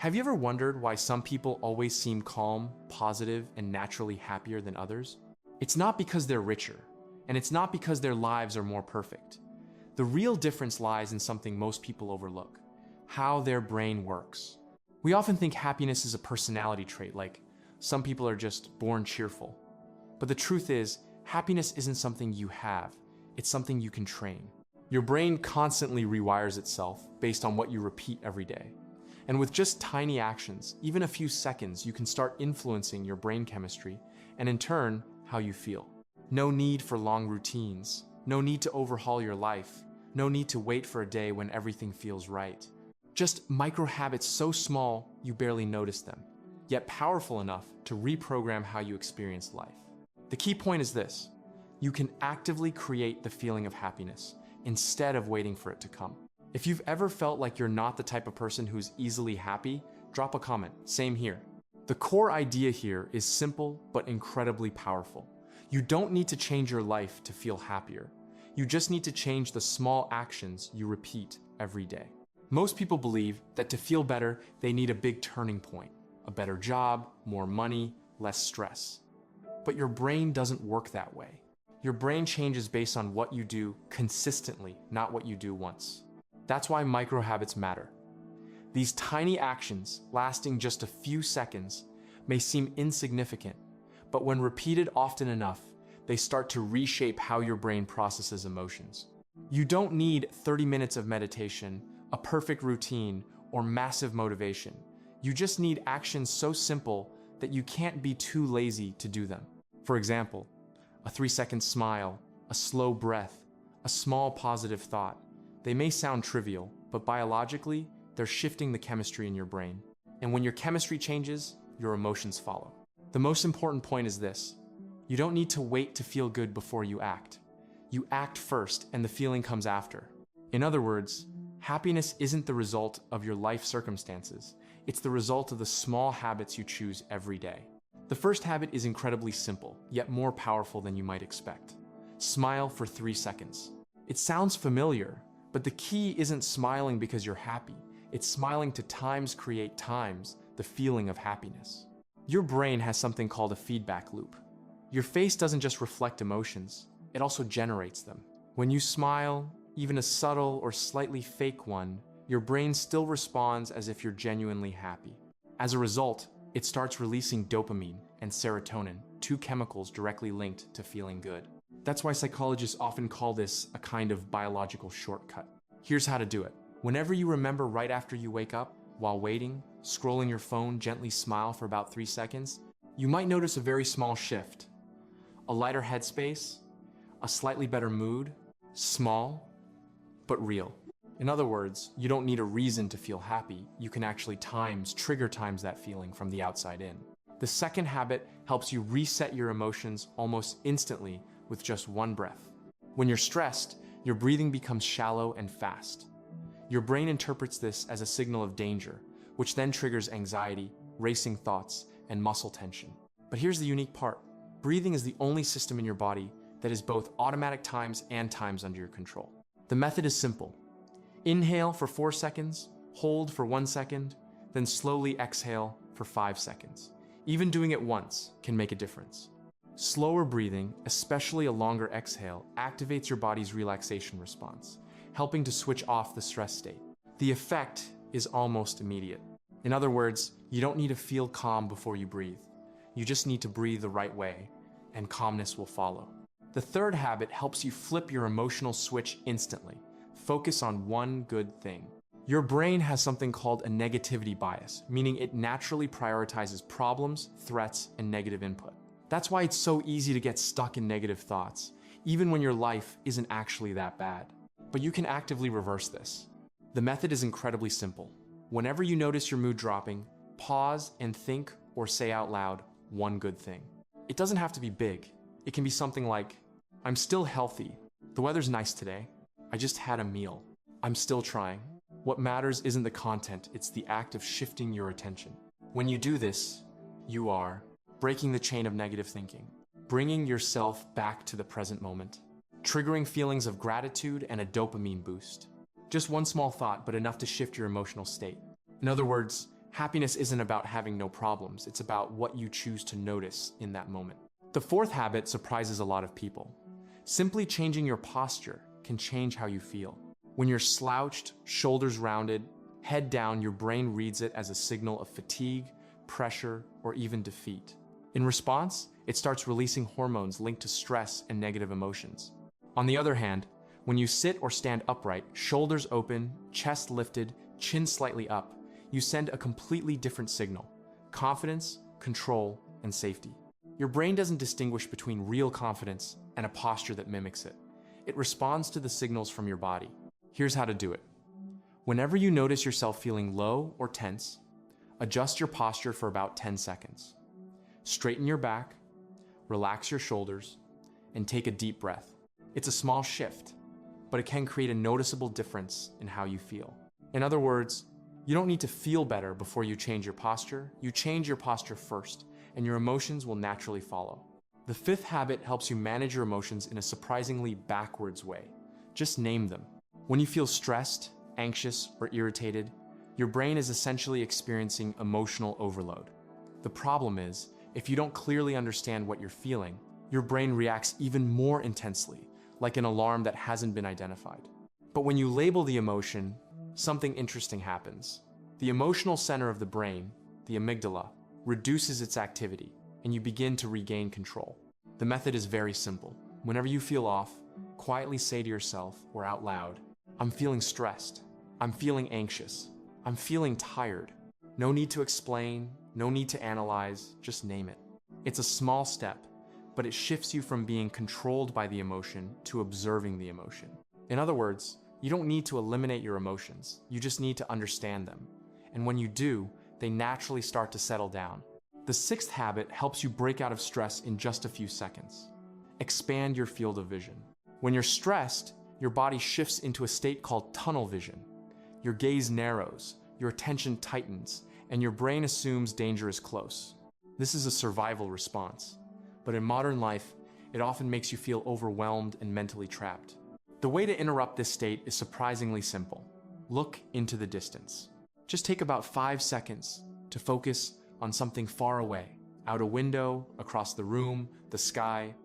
Have you ever wondered why some people always seem calm, positive, and naturally happier than others? It's not because they're richer, and it's not because their lives are more perfect. The real difference lies in something most people overlook: how their brain works. We often think happiness is a personality trait, like some people are just born cheerful. But the truth is, happiness isn't something you have, it's something you can train. Your brain constantly rewires itself based on what you repeat every day. And with just tiny actions, even a few seconds, you can start influencing your brain chemistry and in turn, how you feel. No need for long routines. No need to overhaul your life. No need to wait for a day when everything feels right. Just micro habits so small you barely notice them, yet powerful enough to reprogram how you experience life. The key point is this: you can actively create the feeling of happiness instead of waiting for it to come. If you've ever felt like you're not the type of person who's easily happy, drop a comment. Same here. The core idea here is simple but incredibly powerful. You don't need to change your life to feel happier. You just need to change the small actions you repeat every day. Most people believe that to feel better, they need a big turning point: a better job, more money, less stress. But your brain doesn't work that way. Your brain changes based on what you do consistently, not what you do once. That's why micro habits matter. These tiny actions, lasting just a few seconds, may seem insignificant, but when repeated often enough, they start to reshape how your brain processes emotions. You don't need 30 minutes of meditation, a perfect routine, or massive motivation. You just need actions so simple that you can't be too lazy to do them. For example, a 3-second smile, a slow breath, a small positive thought. They may sound trivial, but biologically, they're shifting the chemistry in your brain. And when your chemistry changes, your emotions follow. The most important point is this: you don't need to wait to feel good before you act. You act first, and the feeling comes after. In other words, happiness isn't the result of your life circumstances. It's the result of the small habits you choose every day. The first habit is incredibly simple, yet more powerful than you might expect. Smile for 3 seconds. It sounds familiar, but the key isn't smiling because you're happy. It's smiling to times create times the feeling of happiness. Your brain has something called a feedback loop. Your face doesn't just reflect emotions, it also generates them. When you smile, even a subtle or slightly fake one, your brain still responds as if you're genuinely happy. As a result, it starts releasing dopamine and serotonin, two chemicals directly linked to feeling good. That's why psychologists often call this a kind of biological shortcut. Here's how to do it. Whenever you remember right after you wake up, while waiting, scrolling your phone, gently smile for about 3 seconds, you might notice a very small shift. A lighter headspace, a slightly better mood, small, but real. In other words, you don't need a reason to feel happy. You can actually trigger that feeling from the outside in. The second habit helps you reset your emotions almost instantly with just one breath. When you're stressed, your breathing becomes shallow and fast. Your brain interprets this as a signal of danger, which then triggers anxiety, racing thoughts, and muscle tension. But here's the unique part. Breathing is the only system in your body that is both automatic times and times under your control. The method is simple. Inhale for 4 seconds, hold for 1 second, then slowly exhale for 5 seconds. Even doing it once can make a difference. Slower breathing, especially a longer exhale, activates your body's relaxation response, helping to switch off the stress state. The effect is almost immediate. In other words, you don't need to feel calm before you breathe. You just need to breathe the right way, and calmness will follow. The third habit helps you flip your emotional switch instantly. Focus on one good thing. Your brain has something called a negativity bias, meaning it naturally prioritizes problems, threats, and negative input. That's why it's so easy to get stuck in negative thoughts, even when your life isn't actually that bad. But you can actively reverse this. The method is incredibly simple. Whenever you notice your mood dropping, pause and think or say out loud one good thing. It doesn't have to be big. It can be something like, I'm still healthy. The weather's nice today. I just had a meal. I'm still trying. What matters isn't the content, it's the act of shifting your attention. When you do this, you are breaking the chain of negative thinking, bringing yourself back to the present moment, triggering feelings of gratitude and a dopamine boost. Just one small thought, but enough to shift your emotional state. In other words, Happiness isn't about having no problems, it's about what you choose to notice in that moment. The fourth habit surprises a lot of people. Simply changing your posture can change how you feel. When you're slouched, shoulders rounded, head down, your brain reads it as a signal of fatigue, pressure, or even defeat. In response, it starts releasing hormones linked to stress and negative emotions. On the other hand, when you sit or stand upright, shoulders open, chest lifted, chin slightly up, you send a completely different signal: confidence, control, and safety. Your brain doesn't distinguish between real confidence and a posture that mimics it. It responds to the signals from your body. Here's how to do it. Whenever you notice yourself feeling low or tense, adjust your posture for about 10 seconds. Straighten your back, relax your shoulders, and take a deep breath. It's a small shift, but it can create a noticeable difference in how you feel. In other words, you don't need to feel better before you change your posture. You change your posture first, and your emotions will naturally follow. The fifth habit helps you manage your emotions in a surprisingly backwards way. Just name them. When you feel stressed, anxious, or irritated, your brain is essentially experiencing emotional overload. The problem is, if you don't clearly understand what you're feeling, your brain reacts even more intensely, like an alarm that hasn't been identified. But when you label the emotion, something interesting happens. The emotional center of the brain, the amygdala, reduces its activity, and you begin to regain control. The method is very simple. Whenever you feel off, quietly say to yourself or out loud, "I'm feeling stressed. I'm feeling anxious. I'm feeling tired." No need to explain, no need to analyze, just name it. It's a small step, but it shifts you from being controlled by the emotion to observing the emotion. In other words, you don't need to eliminate your emotions, you just need to understand them. And when you do, they naturally start to settle down. The sixth habit helps you break out of stress in just a few seconds. Expand your field of vision. When you're stressed, your body shifts into a state called tunnel vision. Your gaze narrows, your attention tightens, and your brain assumes danger is close. This is a survival response, but in modern life, it often makes you feel overwhelmed and mentally trapped. The way to interrupt this state is surprisingly simple. Look into the distance. Just take about 5 seconds to focus on something far away, out a window, across the room, the sky,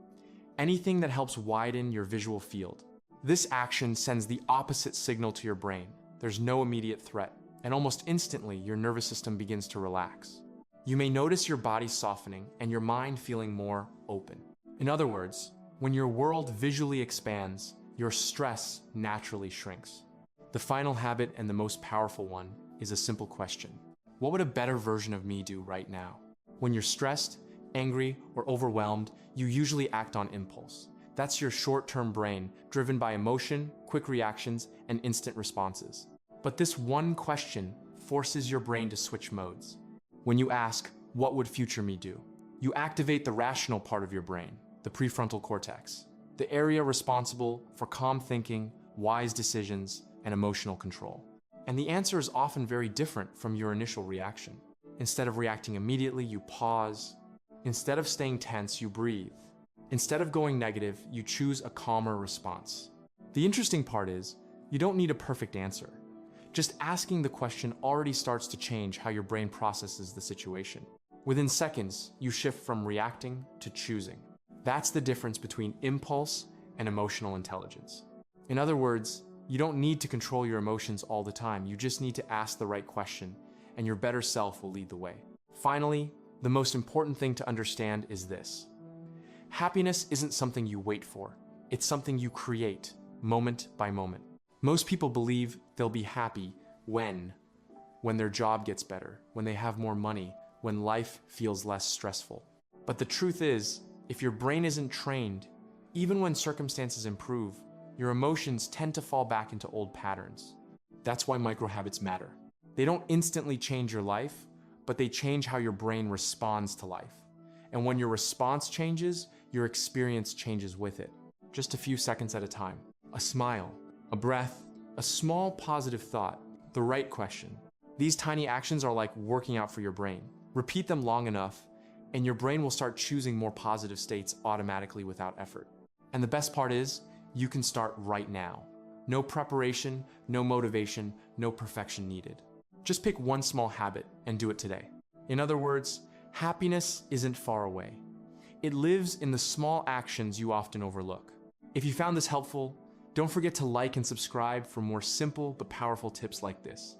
anything that helps widen your visual field. This action sends the opposite signal to your brain. There's no immediate threat, and almost instantly your nervous system begins to relax. You may notice your body softening and your mind feeling more open. In other words, when your world visually expands, your stress naturally shrinks. The final habit, and the most powerful one, is a simple question. What would a better version of me do right now? When you're stressed, angry, or overwhelmed, you usually act on impulse. That's your short-term brain, driven by emotion, quick reactions, and instant responses. But this one question forces your brain to switch modes. When you ask, "What would future me do?" you activate the rational part of your brain, the prefrontal cortex, the area responsible for calm thinking, wise decisions, and emotional control. And the answer is often very different from your initial reaction. Instead of reacting immediately, you pause. Instead of staying tense, you breathe. Instead of going negative, you choose a calmer response. The interesting part is, you don't need a perfect answer. Just asking the question already starts to change how your brain processes the situation. Within seconds, you shift from reacting to choosing. That's the difference between impulse and emotional intelligence. In other words, you don't need to control your emotions all the time. You just need to ask the right question, and your better self will lead the way. Finally, the most important thing to understand is this. Happiness isn't something you wait for. It's something you create, moment by moment. Most people believe they'll be happy when their job gets better, when they have more money, when life feels less stressful. But the truth is, if your brain isn't trained, even when circumstances improve, your emotions tend to fall back into old patterns. That's why microhabits matter. They don't instantly change your life, but they change how your brain responds to life. And when your response changes, your experience changes with it. Just a few seconds at a time. A smile, a breath, a small positive thought, the right question. These tiny actions are like working out for your brain. Repeat them long enough, and your brain will start choosing more positive states automatically without effort. And the best part is, you can start right now. No preparation, no motivation, no perfection needed. Just pick one small habit and do it today. In other words, happiness isn't far away. It lives in the small actions you often overlook. If you found this helpful, don't forget to like and subscribe for more simple but powerful tips like this.